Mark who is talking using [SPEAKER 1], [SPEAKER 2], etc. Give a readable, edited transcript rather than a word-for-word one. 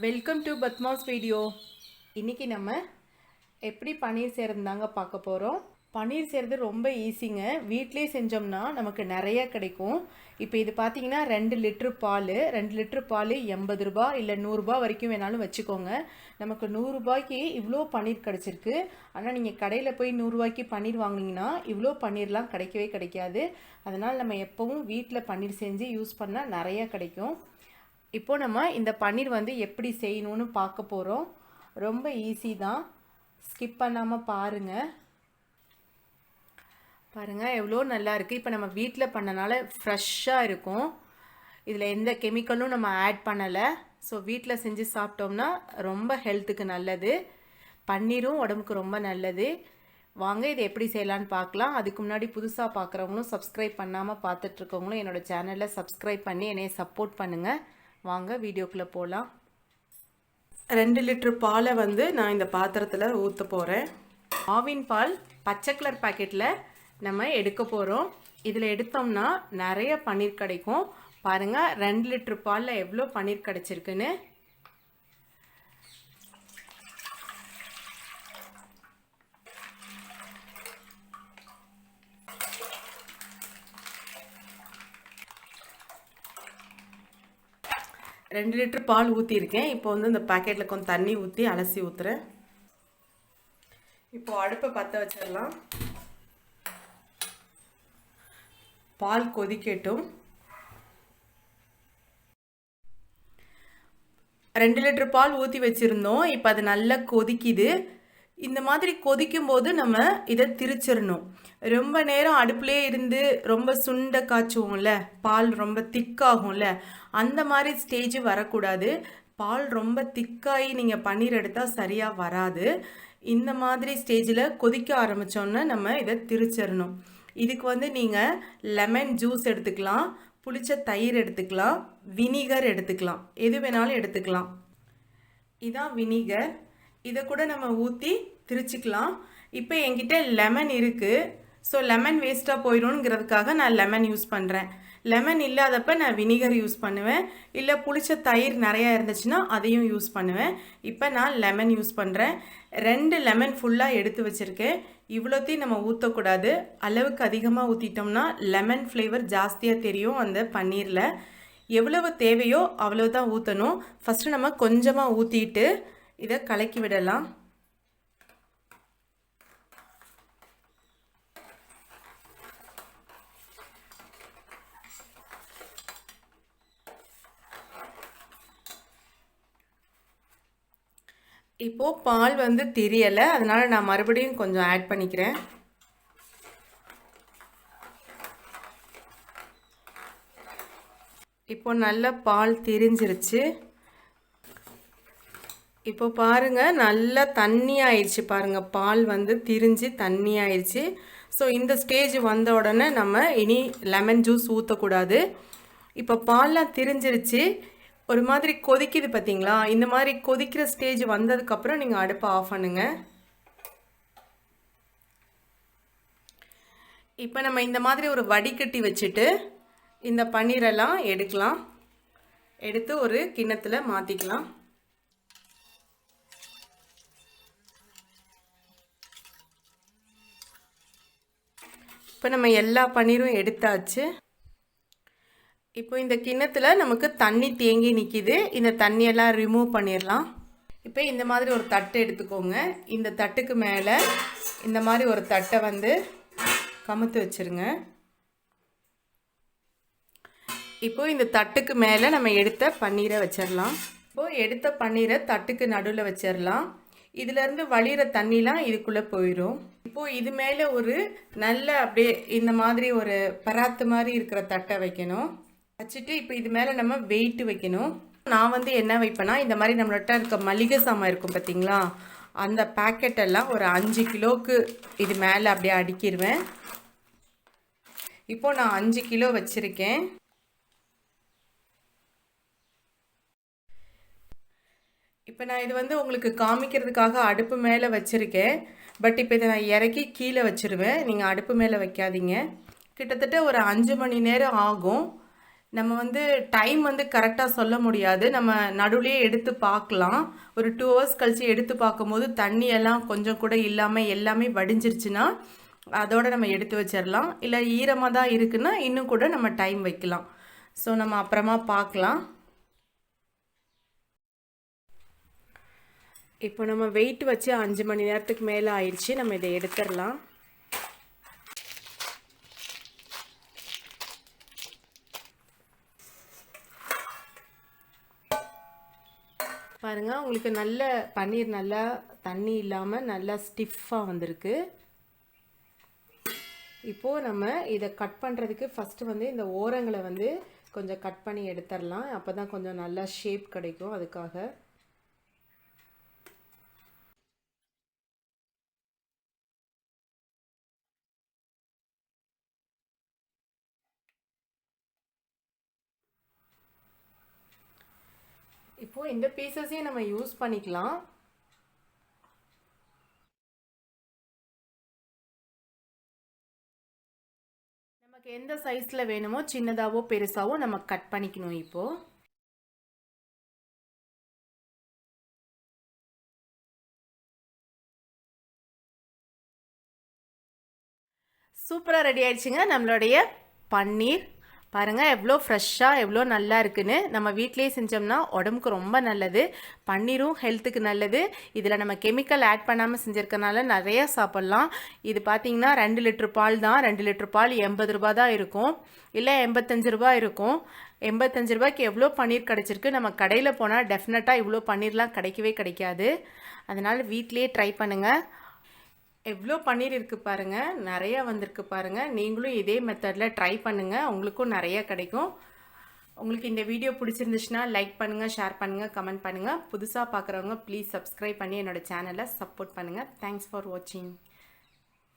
[SPEAKER 1] Welcome to Padma's video. இன்றைக்கி நம்ம எப்படி பன்னீர் செய்கிறதுதாங்க பார்க்க போகிறோம். பன்னீர் செய்கிறது ரொம்ப ஈஸிங்க. வீட்டிலே செஞ்சோம்னா நமக்கு நிறைய கிடைக்கும். இப்போ இது பார்த்தீங்கன்னா 2 லிட்டர் பால் 80 ரூபா இல்லை 100 ரூபா வரைக்கும் வேணாலும் வச்சுக்கோங்க. நமக்கு 100 ரூபாய்க்கு இவ்வளோ பன்னீர் கிடச்சிருக்கு. ஆனால் நீங்கள் கடையில் போய் 100 ரூபாய்க்கு பன்னீர் வாங்கினீங்கன்னா இவ்வளோ பன்னீர்லாம் கிடைக்கவே கிடைக்காது. அதனால் நம்ம எப்போவும் வீட்டில் பன்னீர் செஞ்சு யூஸ் பண்ணால் நிறைய கிடைக்கும். இப்போ நம்ம இந்த பன்னீர் எப்படி செய்யணும்னு பார்க்க போகிறோம். ரொம்ப ஈஸி தான், ஸ்கிப் பண்ணாமல் பாருங்கள். எவ்வளோ நல்லா இருக்குது. இப்போ நம்ம வீட்டில் பண்ணனால ஃப்ரெஷ்ஷாக இருக்கும். இதில் எந்த கெமிக்கலும் நம்ம ஆட் பண்ணலை. ஸோ வீட்டில் செஞ்சு சாப்பிட்டோம்னா ரொம்ப ஹெல்த்துக்கு நல்லது. பன்னீரும் உடம்புக்கு ரொம்ப நல்லது. வாங்க இதை எப்படி செய்யலான்னு பார்க்கலாம். அதுக்கு முன்னாடி புதுசாக பார்க்குறவங்களும் சப்ஸ்கிரைப் பண்ணாமல் பார்த்துட்ருக்கவங்களும் என்னோடய சேனலை சப்ஸ்கிரைப் பண்ணி என்னைய சப்போர்ட் பண்ணுங்கள். வாங்க வீடியோக்குள்ளே போகலாம். 2 லிட்டர் பாலை நான் இந்த பாத்திரத்தில் ஊற்ற போகிறேன். ஆவின் பால் பச்சை கலர் பாக்கெட்டில் நம்ம எடுக்க போகிறோம். இதில் எடுத்தோம்னா நிறைய பன்னீர் கிடைக்கும். பாருங்கள் 2 லிட்டர் பாலில் எவ்வளோ பன்னீர் கிடச்சிருக்குன்னு. ரெண்டு லிட்டர் பால் ஊற்றிருக்கேன். இப்போ இந்த பேக்கெட்டில் கொஞ்சம் தண்ணி ஊற்றி அலசி ஊற்றுறேன். இப்போது அடுப்பை பற்ற வச்சிடலாம். பால் கொதிக்கட்டும். 2 லிட்டர் பால் ஊற்றி வச்சுருந்தோம். இப்போ அது நல்லா கொதிக்குது. இந்த மாதிரி கொதிக்கும் போது நம்ம இதை திரிச்சிடணும். ரொம்ப நேரம் அடுப்புலேயே இருந்து ரொம்ப சுண்ட காய்ச்சுவோம்ல, பால் ரொம்ப திக்காகும்ல, அந்த மாதிரி ஸ்டேஜ் வரக்கூடாது. பால் ரொம்ப திக்காகி நீங்கள் பன்னீர் எடுத்தால் சரியாக வராது. இந்த மாதிரி ஸ்டேஜில் கொதிக்க ஆரம்பித்தோன்னே நம்ம இதை திரிச்சிடணும். இதுக்கு நீங்கள் லெமன் ஜூஸ் எடுத்துக்கலாம், புளிச்ச தயிர் எடுத்துக்கலாம், வினிகர் எடுத்துக்கலாம், எது வேணாலும் எடுத்துக்கலாம். இதான் வினிகர். இதை கூட நம்ம ஊற்றி திரிச்சிக்கலாம். இப்போ என்கிட்ட லெமன் இருக்குது. ஸோ லெமன் வேஸ்ட்டாக போயிடும்ங்கிறதுக்காக நான் லெமன் யூஸ் பண்ணுறேன். லெமன் இல்லாதப்போ நான் வினிகர் யூஸ் பண்ணுவேன். இல்லை புளிச்ச தயிர் நிறையா இருந்துச்சுன்னா அதையும் யூஸ் பண்ணுவேன். இப்போ நான் லெமன் யூஸ் பண்ணுறேன். 2 லெமன் ஃபுல்லாக எடுத்து வச்சுருக்கேன். இவ்வளோத்தையும் நம்ம ஊற்றக்கூடாது. அளவுக்கு அதிகமாக ஊற்றிட்டோம்னா லெமன் ஃப்ளேவர் ஜாஸ்தியாக தெரியும் அந்த பன்னீரில். எவ்வளவு தேவையோ அவ்வளோதான் ஊற்றணும். ஃபஸ்ட்டு நம்ம கொஞ்சமாக ஊற்றிட்டு இதை கலக்கி விடலாம். இப்போது பால் தெரியலை, அதனால் நான் மறுபடியும் கொஞ்சம் ஆட் பண்ணிக்கிறேன். இப்போ நல்ல பால் திரிஞ்சிருச்சு. இப்போ பாருங்கள் நல்லா தண்ணி ஆயிடுச்சு. பாருங்கள் பால் திரிஞ்சு தண்ணி ஆயிடுச்சு. ஸோ இந்த ஸ்டேஜ் வந்த உடனே நம்ம இனி லெமன் ஜூஸ் ஊற்றக்கூடாது. இப்போ பால்லாம் திரிஞ்சிருச்சு. ஒரு மாதிரி கொதிக்குது பார்த்தீங்களா? இந்த மாதிரி கொதிக்கிற ஸ்டேஜ் வந்ததுக்கப்புறம் நீங்கள் அடுப்பை ஆஃப் பண்ணுங்க. இப்போ நம்ம இந்த மாதிரி ஒரு வடிகட்டி வச்சுட்டு இந்த பன்னீரெல்லாம் எடுக்கலாம். எடுத்து ஒரு கிண்ணத்தில் மாற்றிக்கலாம். இப்போ நம்ம எல்லா பன்னீரும் எடுத்தாச்சு. இப்போ இந்த கிண்ணத்தில் நமக்கு தண்ணி தேங்கி நிற்கிது. இந்த தண்ணியெல்லாம் ரிமூவ் பண்ணிடலாம். இப்போ இந்த மாதிரி ஒரு தட்டை எடுத்துக்கோங்க. இந்த தட்டுக்கு மேலே இந்த மாதிரி ஒரு தட்டை கமுத்து வச்சுருங்க. இப்போது இந்த தட்டுக்கு மேலே நம்ம எடுத்த பன்னீரை வச்சிடலாம். இப்போது எடுத்த பன்னீரை தட்டுக்கு நடுவில் வச்சிடலாம். இதிலேருந்து வழிகிற தண்ணிலாம் இதுக்குள்ளே போயிடும். இப்போது இது மேலே ஒரு நல்ல அப்படியே இந்த மாதிரி ஒரு பராத்து மாதிரி இருக்கிற தட்டை வைக்கணும். வச்சுட்டு இப்போ இது மேலே நம்ம வெயிட் வைக்கணும். நான் என்ன வைப்பேன்னா, இந்த மாதிரி நம்மள்கிட்ட இருக்க மளிகை சாமான் இருக்கும் பார்த்தீங்களா, அந்த பேக்கெட்டெல்லாம் ஒரு 5 கிலோவுக்கு இது மேலே அப்படியே அடுக்கிடுவேன். இப்போது நான் 5 கிலோ வச்சுருக்கேன். இப்போ நான் இது உங்களுக்கு காமிக்கிறதுக்காக அடுப்பு மேலே வச்சுருக்கேன். பட் இப்போ இதை நான் இறக்கி கீழே வச்சுருவேன். நீங்கள் அடுப்பு மேலே வைக்காதீங்க. கிட்டத்தட்ட ஒரு 5 மணி நேரம் ஆகும். நம்ம வந்து டைம் வந்து கரெக்டாக சொல்ல முடியாது. நம்ம நடுவுலயே எடுத்து பார்க்கலாம். ஒரு 2 ஹவர்ஸ் கழிச்சு எடுத்து பார்க்கும்போது தண்ணி எல்லாம் கொஞ்சம் கூட இல்லாமல் எல்லாமே வடிஞ்சிருச்சுன்னா அதோட நம்ம எடுத்து வச்சிடலாம். இல்லை ஈரமாக தான் இருக்குன்னா இன்னும் கூட நம்ம டைம் வைக்கலாம். ஸோ நம்ம அப்புறமா பார்க்கலாம். இப்போ நம்ம வெயிட் வச்சு 5 மணி நேரத்துக்கு மேலே ஆயிடுச்சு. நம்ம இதை எடுத்துடலாம். பாருங்கள், உங்களுக்கு நல்ல பன்னீர் நல்லா தண்ணி இல்லாமல் நல்லா ஸ்டிஃபாக வந்திருக்கு. இப்போது நம்ம இதை கட் பண்ணுறதுக்கு ஃபஸ்ட்டு வந்து இந்த ஓரங்களை வந்து கொஞ்சம் கட் பண்ணி எடுத்துடலாம். அப்போ தான் கொஞ்சம் நல்லா ஷேப் கிடைக்கும். அதுக்காக இப்போது இந்த பீசஸையும் நம்ம யூஸ் பண்ணிக்கலாம். நமக்கு எந்த சைஸில் வேணுமோ சின்னதாவோ பெருசாவோ நம்ம கட் பண்ணிக்கணும். இப்போது சூப்பராக ரெடி ஆயிடுச்சுங்க நம்மளுடைய பன்னீர். பாருங்கள் எவ்வளோ ஃப்ரெஷ்ஷாக எவ்வளோ நல்லா இருக்குன்னு. நம்ம வீட்டிலேயே செஞ்சோம்னா உடம்புக்கு ரொம்ப நல்லது. பன்னீரும் ஹெல்த்துக்கு நல்லது. இதில் நம்ம கெமிக்கல் ஆட் பண்ணாமல் செஞ்சுருக்கனால நிறையா சாப்பிட்லாம். இது பார்த்திங்கன்னா 2 லிட்டர் பால் தான். 2 லிட்டர் பால் 80 ரூபா தான் இருக்கும், இல்லை 85 ரூபா இருக்கும். 85 ரூபாய்க்கு எவ்வளோ பன்னீர் கிடச்சிருக்கு. நம்ம கடையில் போனால் டெஃபினட்டாக இவ்வளோ பன்னீர்லாம் கிடைக்கவே கிடைக்காது. அதனால் வீட்டிலேயே ட்ரை பண்ணுங்கள். எவ்வளோ பன்னீர் இருக்குது பாருங்கள், நிறையா வந்திருக்கு பாருங்கள். நீங்களும் இதே மெத்தடில் ட்ரை பண்ணுங்கள், உங்களுக்கும் நிறையா கிடைக்கும். உங்களுக்கு இந்த வீடியோ பிடிச்சிருந்துச்சுன்னா லைக் பண்ணுங்கள், ஷேர் பண்ணுங்கள், கமெண்ட் பண்ணுங்கள். புதுசாக பார்க்குறவங்க ப்ளீஸ் சப்ஸ்கிரைப் பண்ணி என்னோடய சேனலை சப்போர்ட் பண்ணுங்கள். தேங்க்ஸ் ஃபார் வாட்சிங்.